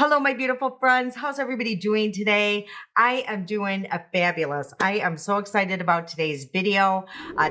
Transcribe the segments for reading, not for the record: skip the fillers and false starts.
Hello, my beautiful friends. How's everybody doing today? I am doing a fabulous. I am so excited about today's video.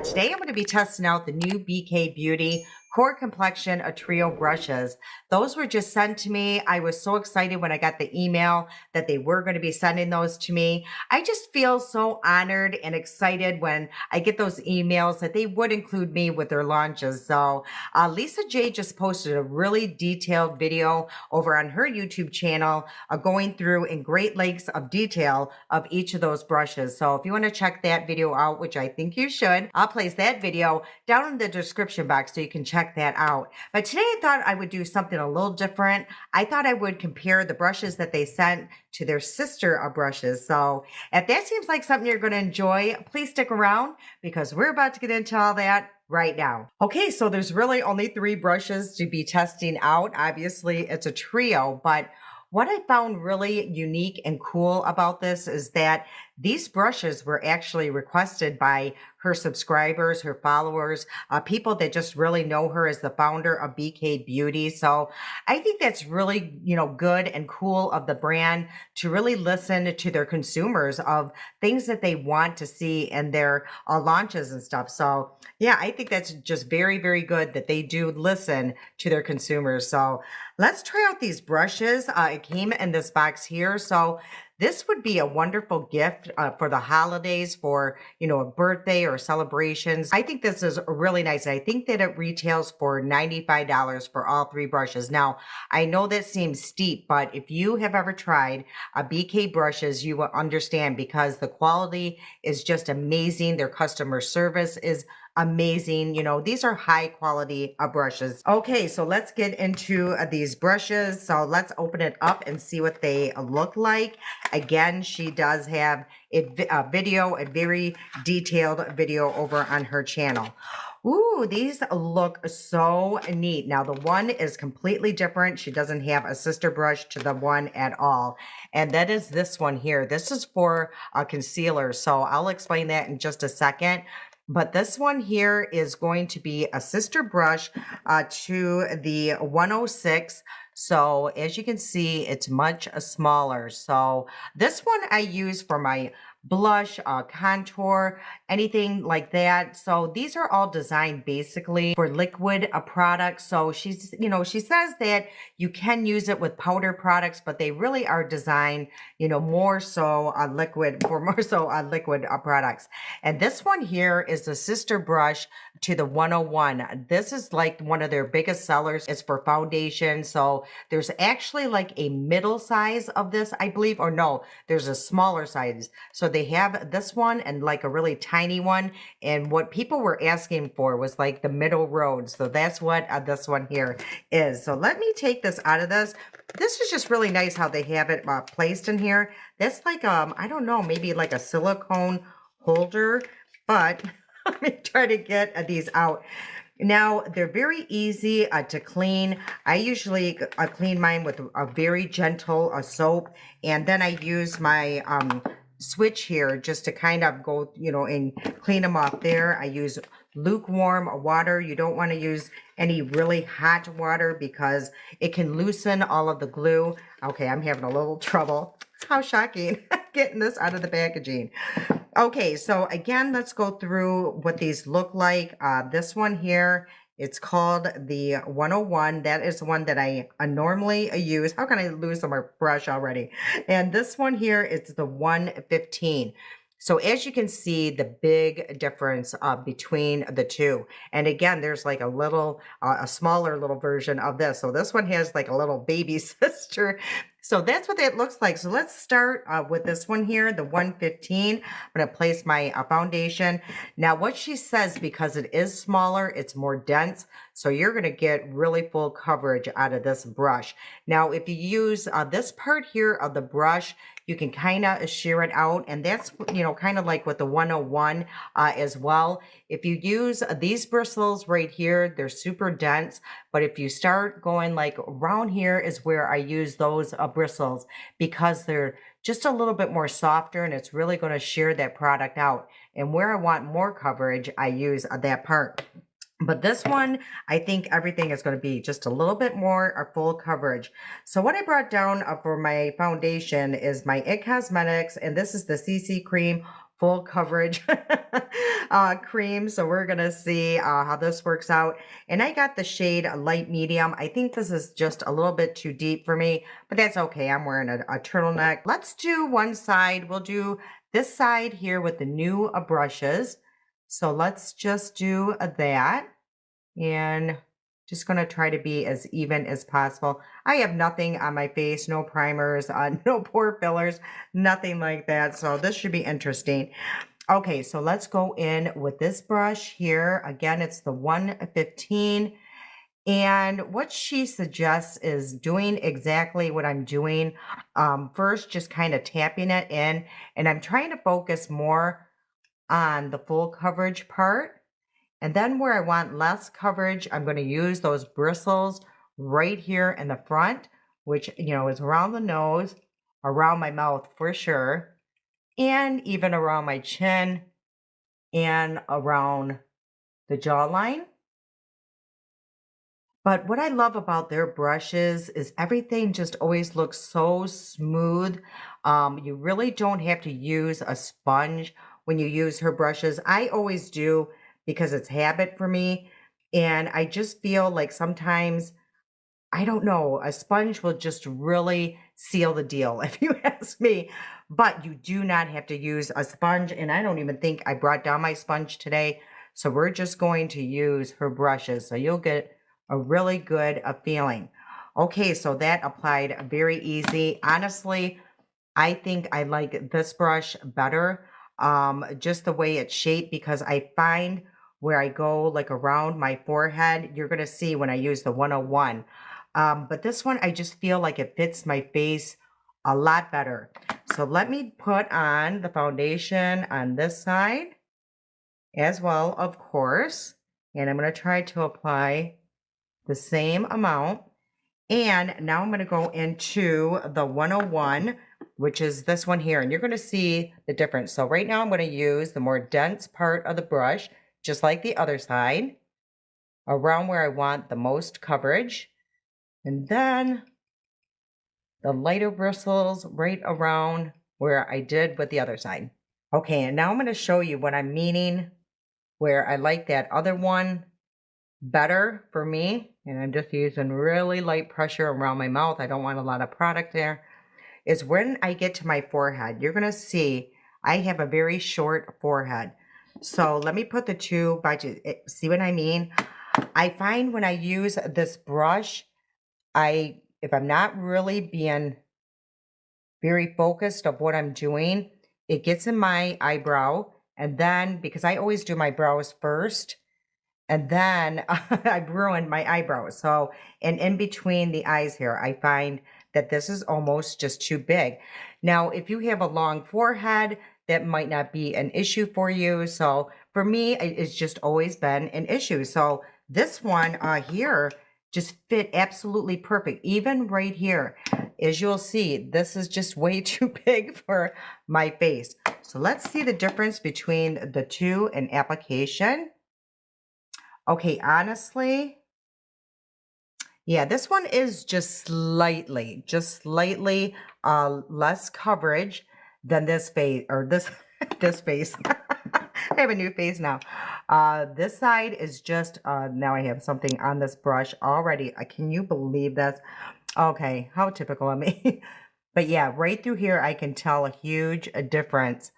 Today, I'm going to be testing out the new BK Beauty Core Complexion a Trio brushes. Those were just sent to me. I was so excited when I got the email that they were going to be sending those to me. I just feel so honored and excited when I get those emails that they would include me with their launches. So Lisa J just posted a really detailed video over on her YouTube channel, going through in great lengths of detail of each of those brushes. So if you want to check that video out, which I think you should, I'll place that video down in the description box so you can check that out. But today I thought I would do something a little different. I thought I would compare the brushes that they sent to their sister brushes. So if that seems like something you're going to enjoy, please stick around because we're about to get into all that right now. Okay, so there's really only 3 brushes to be testing out. Obviously, it's a trio, but what I found really unique and cool about this is that these brushes were actually requested by her subscribers, her followers, people that just really know her as the founder of BK Beauty. So I think that's really, good and cool of the brand to really listen to their consumers of things that they want to see in their launches and stuff. So yeah, I think that's just very, very good that they do listen to their consumers. So let's try out these brushes. It came in this box here. So this would be a wonderful gift for the holidays, for, a birthday or celebrations. I think this is really nice. I think that it retails for $95 for all 3 brushes. Now, I know that seems steep, but if you have ever tried BK brushes, you will understand because the quality is just amazing. Their customer service is amazing. These are high quality brushes. Okay, so let's get into these brushes. So let's open it up and see what they look like. Again, she does have a video, a very detailed video over on her channel. Ooh, these look so neat. Now, the one is completely different. She doesn't have a sister brush to the one at all. And that is this one here. This is for a concealer. So I'll explain that in just a second. But this one here is going to be a sister brush to the 106. So as you can see, it's much smaller. So this one I use for my blush, contour, anything like that. So these are all designed basically for liquid products. So she says that you can use it with powder products, but they really are designed, more so liquid for more so liquid products. And this one here is the sister brush to the 101. This is like one of their biggest sellers. It's for foundation. So there's actually like a middle size of this, I believe, or no, there's a smaller size. So they have this one and like a really tiny one. And what people were asking for was like the middle road. So that's what this one here is. So let me take this out of this. This is just really nice how they have it placed in here. That's like, I don't know, maybe like a silicone holder, but let me try to get these out. Now, they're very easy to clean. I usually clean mine with a very gentle soap, and then I use my switch here just to kind of go, and clean them off there. I use lukewarm water. You don't want to use any really hot water because it can loosen all of the glue. Okay, I'm having a little trouble. How shocking getting this out of the packaging. Okay, so again, let's go through what these look like. This one here, it's called the 101. That is the one that I normally use. How can I lose my brush already? And this one here, it's the 115. So as you can see, the big difference between the two. And again, there's like a smaller little version of this. So this one has like a little baby sister. So that's what that looks like. So let's start with this one here, the 115. I'm going to place my foundation. Now what she says, because it is smaller, it's more dense. So you're going to get really full coverage out of this brush. Now, if you use this part here of the brush, you can kind of shear it out. And that's, kind of like with the 101 as well. If you use these bristles right here, they're super dense. But if you start going like around here is where I use those bristles because they're just a little bit more softer and it's really going to shear that product out. And where I want more coverage, I use that part. But this one, I think everything is going to be just a little bit more a full coverage. So what I brought down for my foundation is my It Cosmetics, and this is the CC Cream full coverage cream. So we're going to see how this works out. And I got the shade light medium. I think this is just a little bit too deep for me, but that's okay. I'm wearing a turtleneck. Let's do one side. We'll do this side here with the new brushes. So let's just do that, and just going to try to be as even as possible. I have nothing on my face, no primers, no pore fillers, nothing like that. So this should be interesting. Okay, so let's go in with this brush here. Again, it's the 115. And what she suggests is doing exactly what I'm doing. First, just kind of tapping it in. And I'm trying to focus more on the full coverage part. And then where I want less coverage, I'm going to use those bristles right here in the front, which, is around the nose, around my mouth for sure, and even around my chin and around the jawline. But what I love about their brushes is everything just always looks so smooth. You really don't have to use a sponge when you use her brushes. I always do because it's habit for me. And I just feel like sometimes, I don't know, a sponge will just really seal the deal, if you ask me. But you do not have to use a sponge. And I don't even think I brought down my sponge today. So we're just going to use her brushes. So you'll get a really good feeling. Okay, so that applied very easy. Honestly, I think I like this brush better, just the way it's shaped, because I find where I go like around my forehead, you're going to see when I use the 101. But this one, I just feel like it fits my face a lot better. So let me put on the foundation on this side as well, of course. And I'm going to try to apply the same amount. And now I'm going to go into the 101, which is this one here. And you're going to see the difference. So right now I'm going to use the more dense part of the brush, just like the other side, around where I want the most coverage. And then the lighter bristles right around where I did with the other side. Okay, and now I'm going to show you what I'm meaning, where I like that other one better for me. And I'm just using really light pressure around my mouth. I don't want a lot of product there. Is when I get to my forehead, you're going to see I have a very short forehead. So let me put the two by, see what I mean? I find when I use this brush, if I'm not really being very focused of what I'm doing, it gets in my eyebrow. And then, because I always do my brows first, and then I've ruined my eyebrows. So, and in between the eyes here, I find that this is almost just too big. Now, if you have a long forehead, that might not be an issue for you. So for me, it's just always been an issue. So this one here just fit absolutely perfect. Even right here, as you'll see, this is just way too big for my face. So let's see the difference between the two in application. Okay, honestly, yeah, this one is just slightly less coverage than this face, or this this face. I have a new face now. This side is just now I have something on this brush already. Can you believe this? Okay, how typical of me. But yeah, right through here I can tell a huge difference.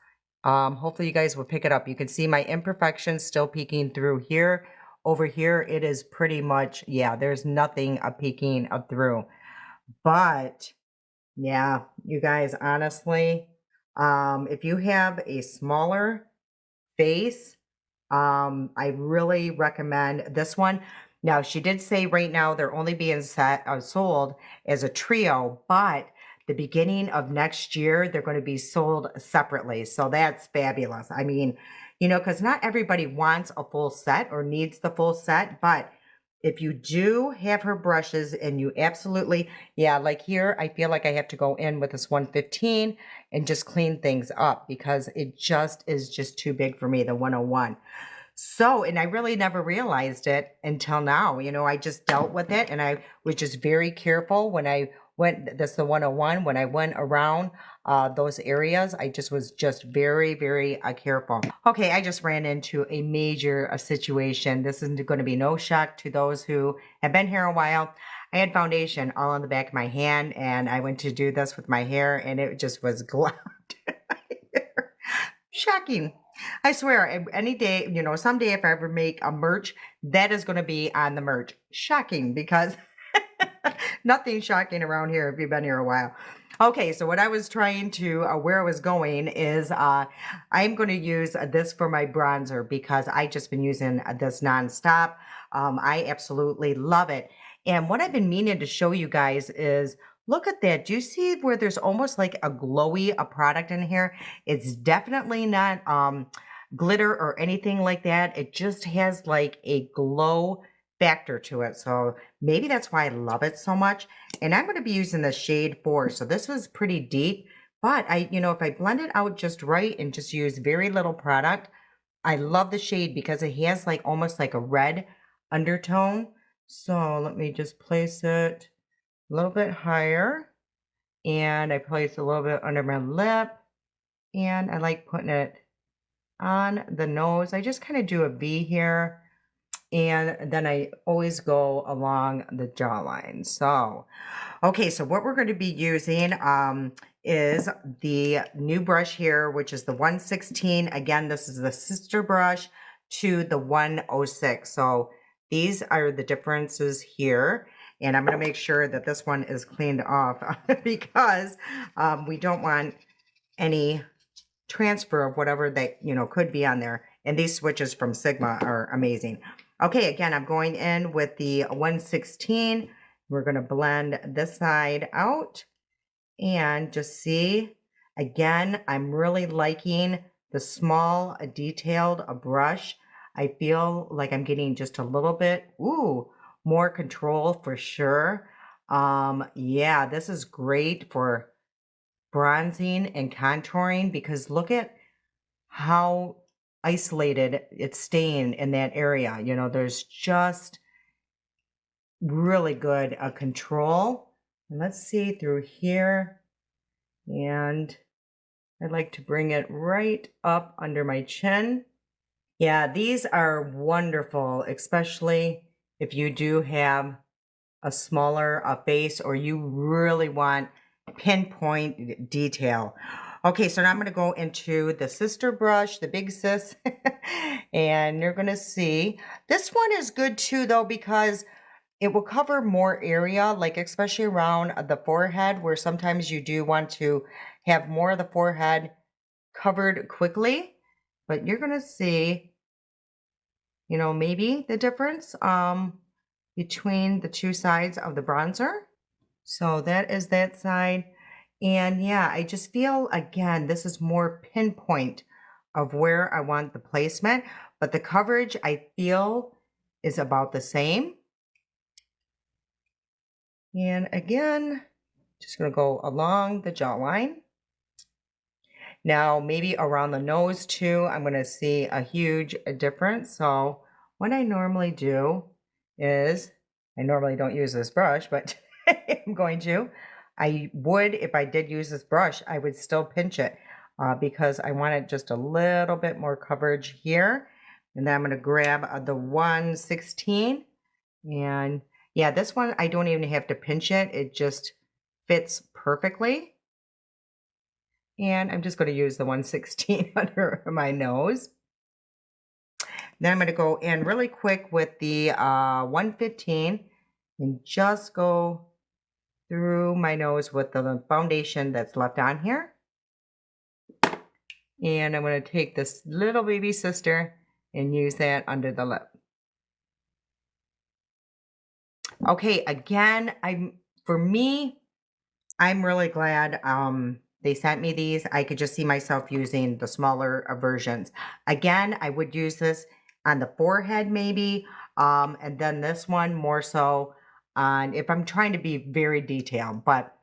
Hopefully you guys will pick it up. You can see my imperfections still peeking through here. Over here, it is pretty much, yeah, there's nothing peeking through. But yeah, you guys, honestly, if you have a smaller face, I really recommend this one. Now, she did say right now they're only being sold as a trio, but the beginning of next year, they're going to be sold separately. So that's fabulous. I mean, because not everybody wants a full set or needs the full set, but if you do have her brushes and you absolutely, yeah, like here, I feel like I have to go in with this 115 and just clean things up because it just is just too big for me, the 101. So, and I really never realized it until now. I just dealt with it and I was just very careful when I went, that's the 101, when I went around those areas, I just was just very, very careful. Okay, I just ran into a major situation. This isn't going to be no shock to those who have been here a while. I had foundation all on the back of my hand and I went to do this with my hair and it just was globbed. Shocking. I swear, any day, someday if I ever make a merch, that is going to be on the merch. Shocking because nothing shocking around here if you've been here a while. Okay, so what I was trying to, where I was going is I'm going to use this for my bronzer because I just been using this nonstop. I absolutely love it. And what I've been meaning to show you guys is, look at that. Do you see where there's almost like a glowy a product in here? It's definitely not glitter or anything like that. It just has like a glow factor to it. So maybe that's why I love it so much. And I'm going to be using the shade 4. So this was pretty deep, but if I blend it out just right and just use very little product, I love the shade because it has like almost like a red undertone. So let me just place it a little bit higher and I place a little bit under my lip and I like putting it on the nose. I just kind of do a V here and then I always go along the jawline. So, okay, so what we're going to be using is the new brush here, which is the 116. Again, this is the sister brush to the 106. So these are the differences here. And I'm going to make sure that this one is cleaned off because we don't want any transfer of whatever that, could be on there. And these switches from Sigma are amazing. Okay, again, I'm going in with the 116. We're going to blend this side out and just see. Again, I'm really liking the small, detailed brush. I feel like I'm getting just a little bit, more control for sure. Yeah, this is great for bronzing and contouring because look at how isolated it's staying in that area. There's just really good control. And let's see through here. And I'd like to bring it right up under my chin. Yeah, these are wonderful, especially if you do have a smaller face or you really want pinpoint detail. Okay, so now I'm going to go into the sister brush, the big sis, and you're going to see this one is good too though because it will cover more area, like especially around the forehead where sometimes you do want to have more of the forehead covered quickly, but you're going to see, maybe the difference between the two sides of the bronzer. So that is that side. And yeah, I just feel, again, this is more pinpoint of where I want the placement, but the coverage I feel is about the same. And again, just going to go along the jawline. Now, maybe around the nose too, I'm going to see a huge difference. So what I normally do is, I normally don't use this brush, but I'm going to. I would, if I did use this brush, I would still pinch it because I wanted just a little bit more coverage here. And then I'm going to grab the 116. And yeah, this one, I don't even have to pinch it. It just fits perfectly. And I'm just going to use the 116 under my nose. Then I'm going to go in really quick with the 115 and just go through my nose with the foundation that's left on here. And I'm going to take this little baby sister and use that under the lip. Okay, again, for me, I'm really glad they sent me these. I could just see myself using the smaller versions. Again, I would use this on the forehead maybe, and then this one more so on if I'm trying to be very detailed. But,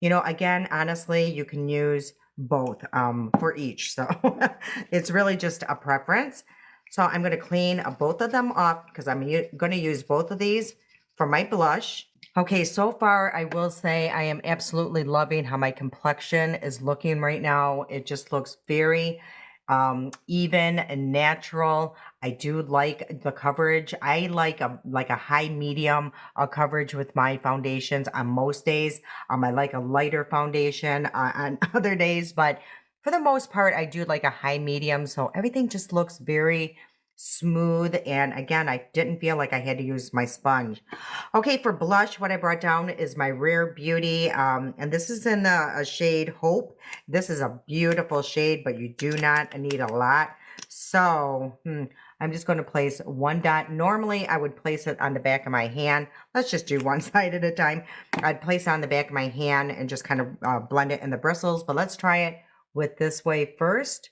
again, honestly, you can use both for each. So it's really just a preference. So I'm going to clean both of them off because I'm going to use both of these for my blush. Okay, so far I will say I am absolutely loving how my complexion is looking right now. It just looks very even and natural. I do like the coverage. I like a high medium coverage with my foundations on most days. I like a lighter foundation on other days, but for the most part, I do like a high medium. So everything just looks very smooth. And again, I didn't feel like I had to use my sponge. Okay, for blush, what I brought down is my Rare Beauty, and this is in the shade Hope. This is a beautiful shade, but you do not need a lot. So I'm just going to place one dot. Normally, I would place it on the back of my hand. Let's just do one side at a time. I'd place it on the back of my hand and just kind of blend it in the bristles, but let's try it with this way first.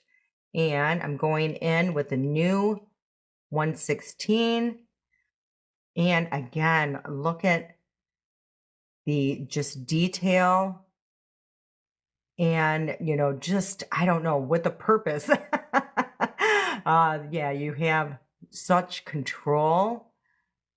And I'm going in with the new 116. And again, look at the just detail and, just, I don't know, with a purpose. Yeah, you have such control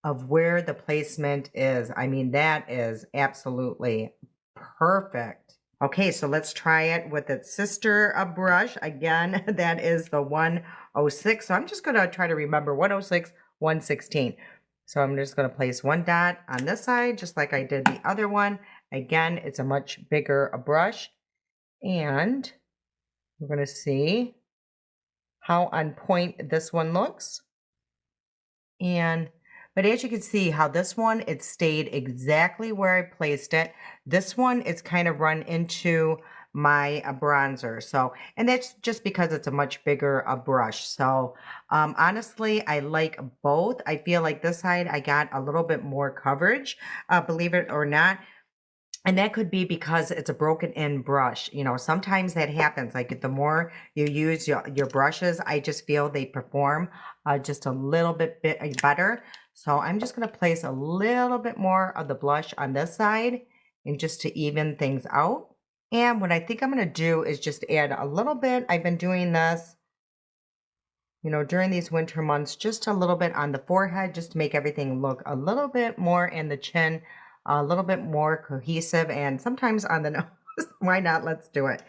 of where the placement is. I mean, that is absolutely perfect. Okay, so let's try it with its sister brush. Again, that is the 106. So I'm just going to try to remember 106, 116. So I'm just going to place one dot on this side, just like I did the other one. Again, it's a much bigger brush. And we're going to see how on point this one looks. But as you can see how this one, it stayed exactly where I placed it. This one, it's kind of run into my bronzer. So, and that's just because it's a much bigger brush. So, honestly, I like both. I feel like this side, I got a little bit more coverage, believe it or not. And that could be because it's a broken in brush. Sometimes that happens. Like the more you use your brushes, I just feel they perform just a little bit better. So I'm just going to place a little bit more of the blush on this side and just to even things out. And what I think I'm going to do is just add a little bit. I've been doing this, during these winter months, just a little bit on the forehead, just to make everything look a little bit more in the chin, a little bit more cohesive, and sometimes on the nose. Why not? Let's do it.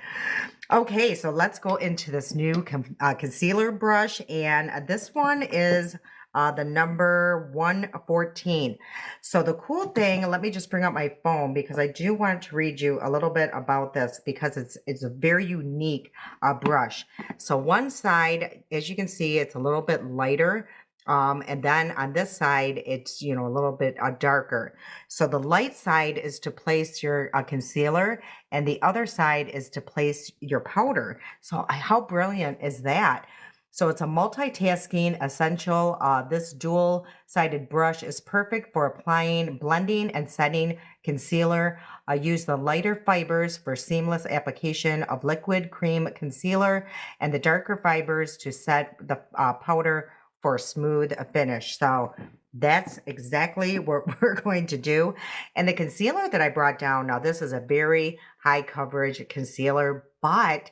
Okay, so let's go into this new concealer brush, and this one is the number 114. So the cool thing, let me just bring up my phone because I do want to read you a little bit about this because it's a very unique brush. So one side, as you can see, it's a little bit lighter. And then on this side, it's, a little bit darker. So the light side is to place your concealer and the other side is to place your powder. So how brilliant is that? So it's a multitasking essential. This dual-sided brush is perfect for applying, blending, and setting concealer. Use the lighter fibers for seamless application of liquid cream concealer and the darker fibers to set the powder for a smooth finish. So that's exactly what we're going to do. And the concealer that I brought down, now this is a very high coverage concealer, but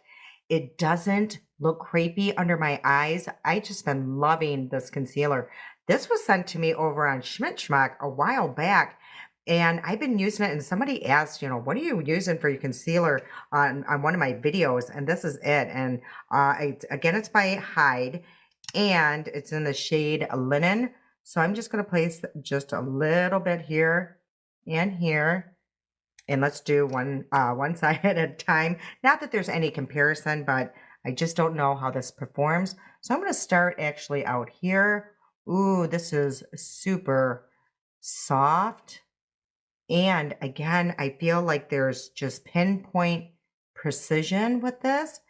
it doesn't look crepey under my eyes. I just been loving this concealer. This was sent to me over on Schmidt Schmuck a while back. And I've been using it, and somebody asked, what are you using for your concealer on one of my videos? And this is it. And it's by Hyde, and it's in the shade Linen. So I'm just going to place just a little bit here and here. And let's do one side at a time. Not that there's any comparison, but I just don't know how this performs. So I'm going to start actually out here. Ooh, this is super soft. And again, I feel like there's just pinpoint precision with this.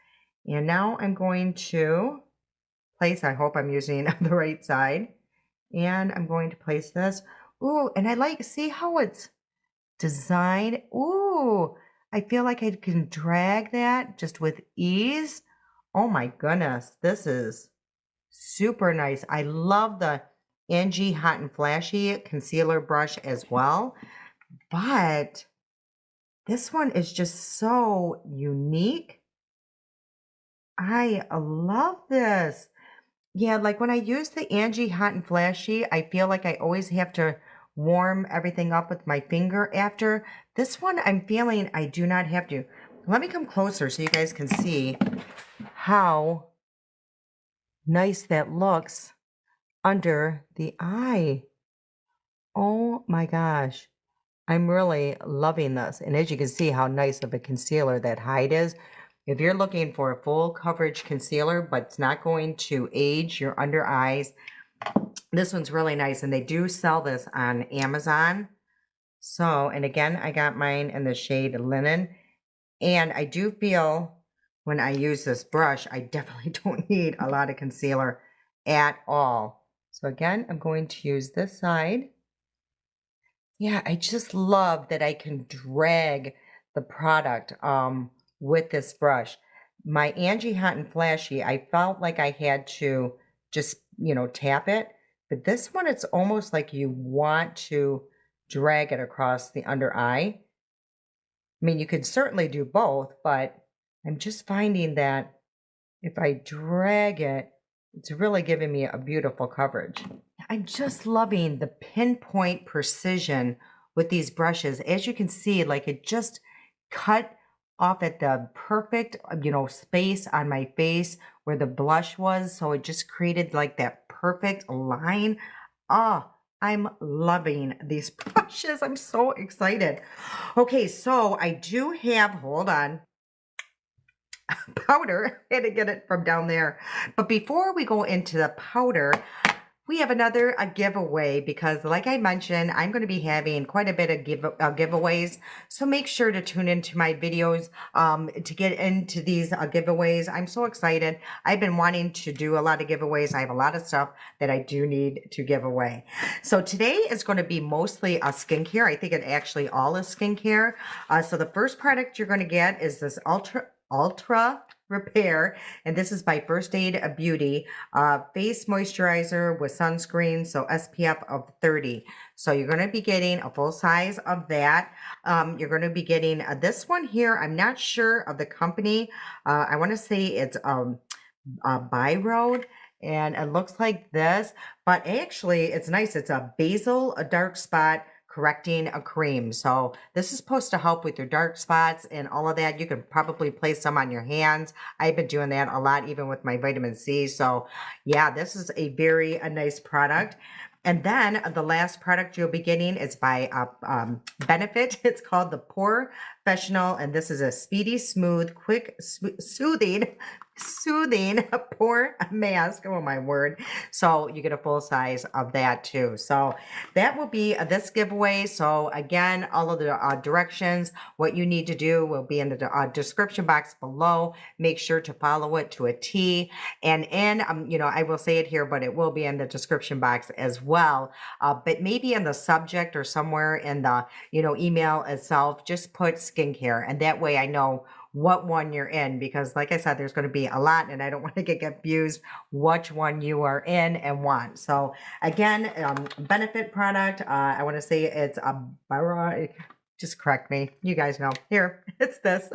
And now I'm going to place, I hope I'm using the right side. And I'm going to place this. Ooh, and I see how it's designed. Ooh, I feel like I can drag that just with ease. Oh my goodness, this is super nice. I love the Angie Hot and Flashy concealer brush as well. But this one is just so unique. I love this. Yeah, like when I use the Angie Hot and Flashy, I feel like I always have to warm everything up with my finger after. This one, I'm feeling I do not have to. Let me come closer so you guys can see how nice that looks under the eye. Oh my gosh. I'm really loving this. And as you can see how nice of a concealer that Hide is. If you're looking for a full coverage concealer, but it's not going to age your under eyes, this one's really nice. And they do sell this on Amazon. So, and again, I got mine in the shade Linen. And I do feel when I use this brush, I definitely don't need a lot of concealer at all. So again, I'm going to use this side. Yeah, I just love that I can drag the product with this brush. My Angie Hot and Flashy, I felt like I had to just, tap it. But this one, it's almost like you want to drag it across the under eye. I mean, you could certainly do both, but I'm just finding that if I drag it, it's really giving me a beautiful coverage. I'm just loving the pinpoint precision with these brushes. As you can see, like it just cut off at the perfect, space on my face where the blush was. So it just created like that perfect line. Ah, I'm loving these brushes. I'm so excited. Okay, so I do have, hold on, powder. I had to get it from down there. But before we go into the powder, we have another giveaway because, like I mentioned, I'm going to be having quite a bit of giveaways. So make sure to tune into my videos to get into these giveaways. I'm so excited. I've been wanting to do a lot of giveaways. I have a lot of stuff that I do need to give away. So today is going to be mostly skincare. I think it actually all is skincare. So the first product you're going to get is this Ultra Repair, and this is by First Aid Beauty face moisturizer with sunscreen, so SPF of 30. So you're going to be getting a full size of that. You're going to be getting this one here. I'm not sure of the company. I want to say it's By Road, and it looks like this, but actually it's nice. It's a basil, a dark spot correcting a cream. So this is supposed to help with your dark spots and all of that. You can probably place some on your hands. I've been doing that a lot, even with my vitamin C. So yeah, this is a nice product. And then the last product you'll be getting is by Benefit. It's called the Pore Professional, and this is a speedy, smooth, quick, soothing pore mask. Oh my word. So you get a full size of that too. So that will be this giveaway. So again, all of the directions, what you need to do will be in the description box below. Make sure to follow it to a T. And I will say it here, but it will be in the description box as well. But maybe in the subject or somewhere in the, email itself, just put skincare. And that way I know what one you're in, because like I said, there's going to be a lot and I don't want to get confused which one you are in and want. So again, Benefit product, I want to say it's a just correct me. You guys know. Here, it's this.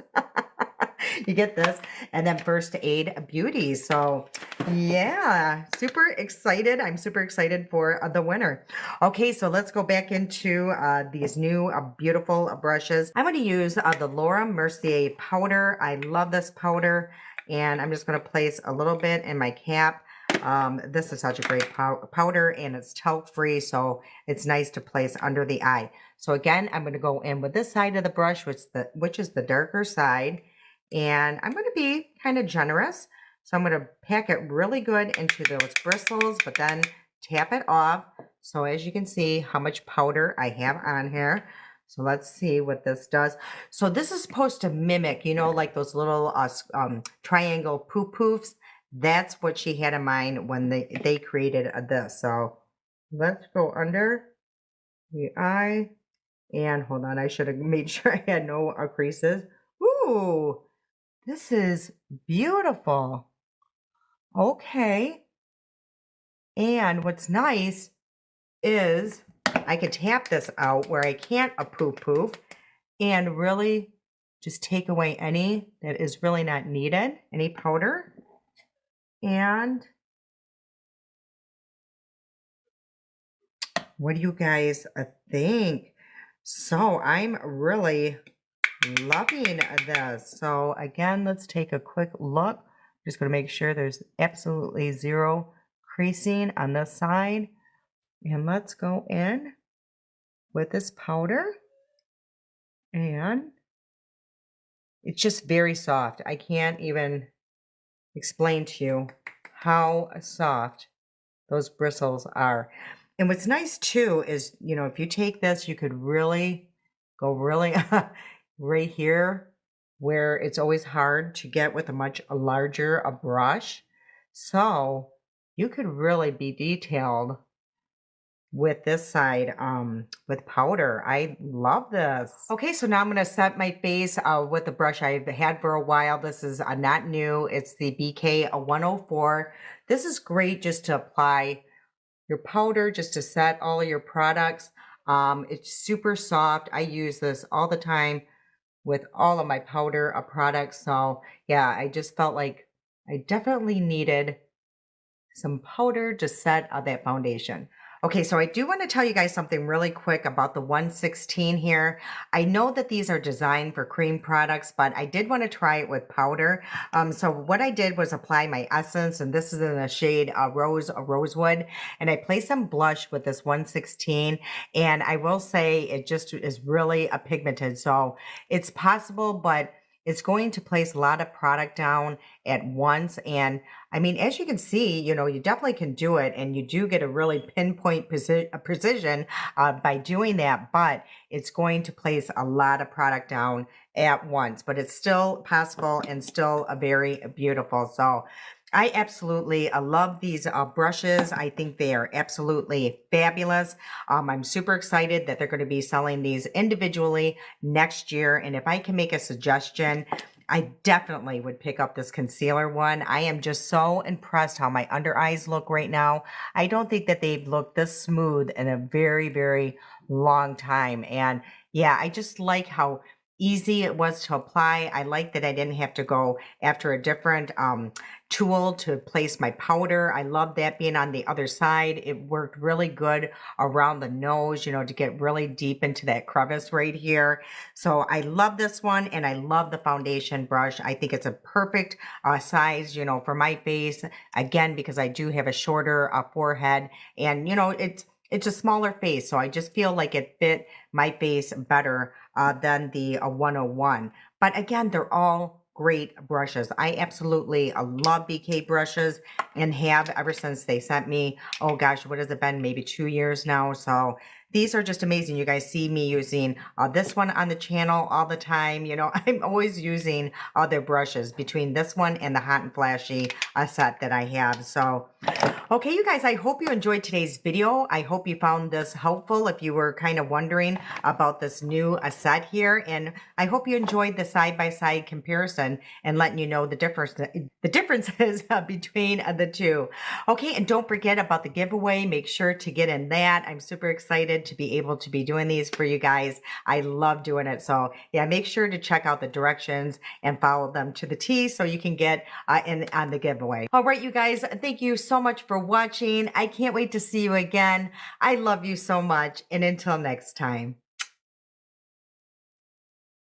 You get this. And then First Aid Beauty. So yeah, super excited. I'm super excited for the winner. Okay, so let's go back into these new beautiful brushes. I'm going to use the Laura Mercier powder. I love this powder. And I'm just going to place a little bit in my cap. This is such a great powder, and it's talc free, so it's nice to place under the eye. So again, I'm going to go in with this side of the brush, which is the darker side, and I'm going to be kind of generous. So I'm going to pack it really good into those bristles, but then tap it off. So as you can see how much powder I have on here. So let's see what this does. So this is supposed to mimic, like those little triangle poofs. That's what she had in mind when they created this. So let's go under the eye. And hold on, I should have made sure I had no creases. Ooh, this is beautiful. Okay. And what's nice is I could tap this out where I can't a poof and really just take away any that is really not needed, any powder. And What do you guys think? So I'm really loving this. So again, let's take a quick look. Just going to make sure there's absolutely zero creasing on this side. And let's go in with this powder. And it's just very soft. I can't even explain to you how soft those bristles are. And what's nice too is, if you take this, you could really go really right here where it's always hard to get with a much larger a brush. So you could really be detailed with this side with powder. I love this. Okay, so now I'm going to set my face with the brush I've had for a while. This is not new. It's the BK 104. This is great just to apply your powder, just to set all of your products. It's super soft. I use this all the time with all of my powder products. So yeah, I just felt like I definitely needed some powder to set that foundation. Okay, so I do want to tell you guys something really quick about the 116 here. I know that these are designed for cream products, but I did want to try it with powder. So what I did was apply my essence, and this is in the shade Rosewood, and I placed some blush with this 116, and I will say it just is really a pigmented. So it's possible, but it's going to place a lot of product down at once. And I mean, as you can see, you definitely can do it, and you do get a really pinpoint precision by doing that, but it's going to place a lot of product down at once, but it's still possible and still a very beautiful. So I absolutely love these brushes. I think they are absolutely fabulous. I'm super excited that they're going to be selling these individually next year. And if I can make a suggestion, I definitely would pick up this concealer one. I am just so impressed how my under eyes look right now. I don't think that they've looked this smooth in a very, very long time. And yeah, I just like how easy it was to apply. I like that I didn't have to go after a different tool to place my powder. I love that being on the other side. It worked really good around the nose, to get really deep into that crevice right here. So I love this one, and I love the foundation brush. I think it's a perfect size, for my face. Again, because I do have a shorter forehead, and it's a smaller face, so I just feel like it fit my face better than the 101. But again, they're all great brushes. I absolutely love BK brushes and have ever since they sent me, oh gosh, what has it been? Maybe 2 years now. So these are just amazing. You guys see me using this one on the channel all the time. I'm always using other brushes between this one and the Hot and Flashy set that I have. So okay, you guys, I hope you enjoyed today's video. I hope you found this helpful if you were kind of wondering about this new set here. And I hope you enjoyed the side-by-side comparison and letting you know the differences between the two. Okay, and don't forget about the giveaway. Make sure to get in that. I'm super excited to be able to be doing these for you guys. I love doing it. So yeah, make sure to check out the directions and follow them to the T so you can get in on the giveaway. All right, you guys, thank you so much for watching. I can't wait to see you again. I love you so much. And until next time.